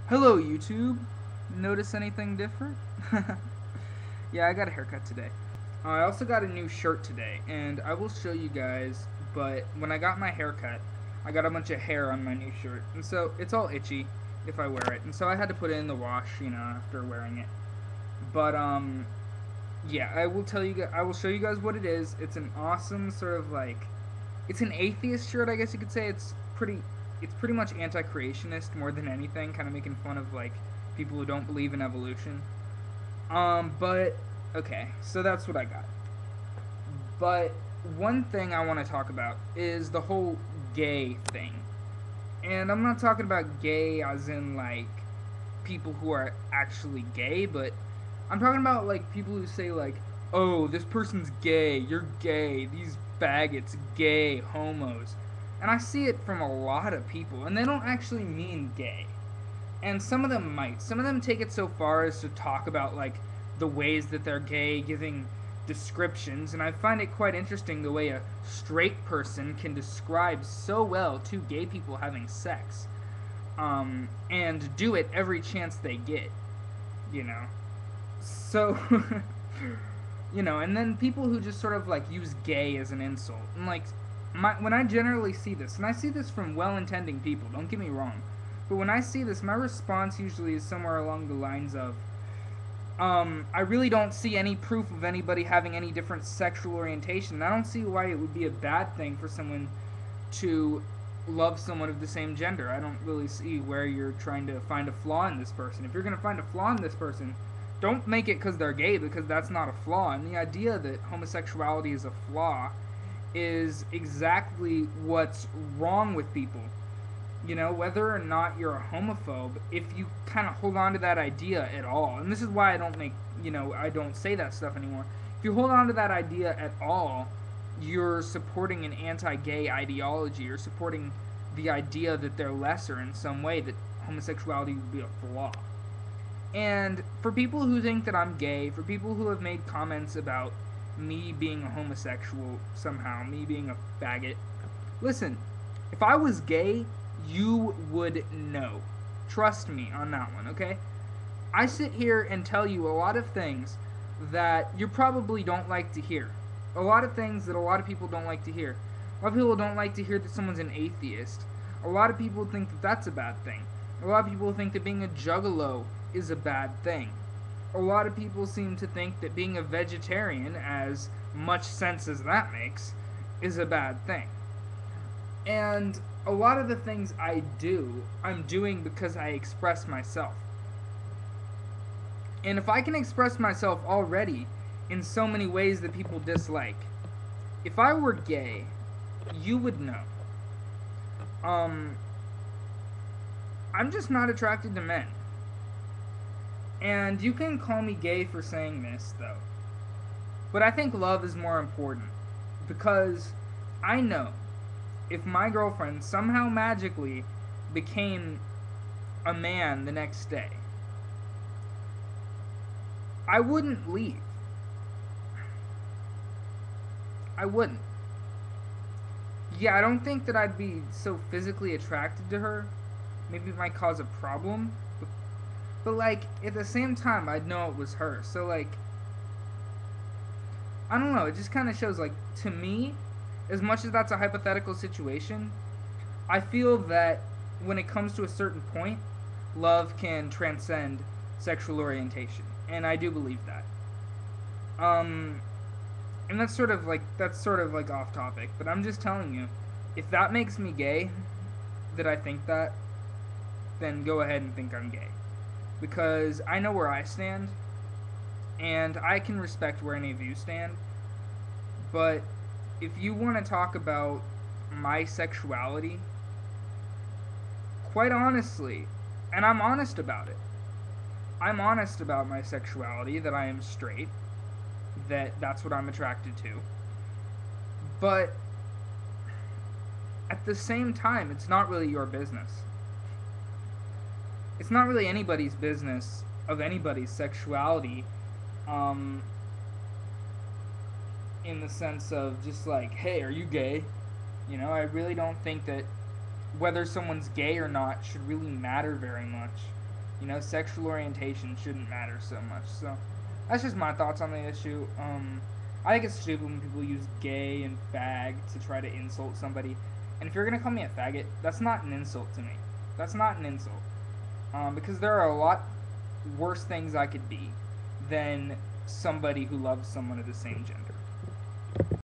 Hello, YouTube. Notice anything different? Yeah, I got a haircut today. I also got a new shirt today, and I will show you guys. But when I got my haircut, I got a bunch of hair on my new shirt, and so it's all itchy if I wear it, and so I had to put it in the wash, after wearing it. But yeah, I will tell you. I will show you guys what it is. It's an awesome sort of like, it's an atheist shirt, I guess you could say. It's pretty much anti-creationist more than anything, kind of making fun of like people who don't believe in evolution. But okay, so that's what I got. But one thing I want to talk about is the whole gay thing. And I'm not talking about gay as in like people who are actually gay, but I'm talking about like people who say like, "Oh, this person's gay. You're gay. These faggots, gay, homos." And I see it from a lot of people, and they don't actually mean gay. And some of them might. Some of them take it so far as to talk about like the ways that they're gay, giving descriptions, and I find it quite interesting the way a straight person can describe so well two gay people having sex, and do it every chance they get, you know. So, and then people who just sort of like use gay as an insult, and like when I generally see this, and I see this from well-intending people, don't get me wrong, but when I see this, my response usually is somewhere along the lines of, I really don't see any proof of anybody having any different sexual orientation. I don't see why it would be a bad thing for someone to love someone of the same gender. I don't really see where you're trying to find a flaw in this person. If you're going to find a flaw in this person, don't make it because they're gay, because that's not a flaw. And the idea that homosexuality is a flaw is exactly what's wrong with people. Whether or not you're a homophobe, if you kind of hold on to that idea at all, and this is why I don't say that stuff anymore. If you hold on to that idea at all, you're supporting an anti-gay ideology. You're supporting the idea that they're lesser in some way, that homosexuality would be a flaw. And for people who think that I'm gay, for people who have made comments about me being a homosexual somehow, me being a faggot, listen, if I was gay, you would know. Trust me on that one, okay? I sit here and tell you a lot of things that you probably don't like to hear. A lot of things that a lot of people don't like to hear. A lot of people don't like to hear that someone's an atheist. A lot of people think that that's a bad thing. A lot of people think that being a juggalo is a bad thing. A lot of people seem to think that being a vegetarian, as much sense as that makes, is a bad thing. And a lot of the things I do, I'm doing because I express myself. And if I can express myself already in so many ways that people dislike, if I were gay, you would know. I'm just not attracted to men. And you can call me gay for saying this, though. But I think love is more important. Because I know if my girlfriend somehow magically became a man the next day, I wouldn't leave. I wouldn't. Yeah, I don't think that I'd be so physically attracted to her. Maybe it might cause a problem. But like, at the same time, I'd know it was her. So, like, I don't know. It just kind of shows, like, to me, as much as that's a hypothetical situation, I feel that when it comes to a certain point, love can transcend sexual orientation. And I do believe that. And that's sort of like off topic, but I'm just telling you, if that makes me gay, that I think that, then go ahead and think I'm gay. Because I know where I stand, and I can respect where any of you stand, but if you want to talk about my sexuality, quite honestly, and I'm honest about it, I'm honest about my sexuality, that I am straight, that's what I'm attracted to, but at the same time, it's not really your business. It's not really anybody's business of anybody's sexuality, in the sense of just like, hey, are you gay? I really don't think that whether someone's gay or not should really matter very much. You know, sexual orientation shouldn't matter so much. So that's just my thoughts on the issue. I think it's stupid when people use gay and fag to try to insult somebody. And if you're gonna call me a faggot, that's not an insult to me. That's not an insult. Because there are a lot worse things I could be than somebody who loves someone of the same gender.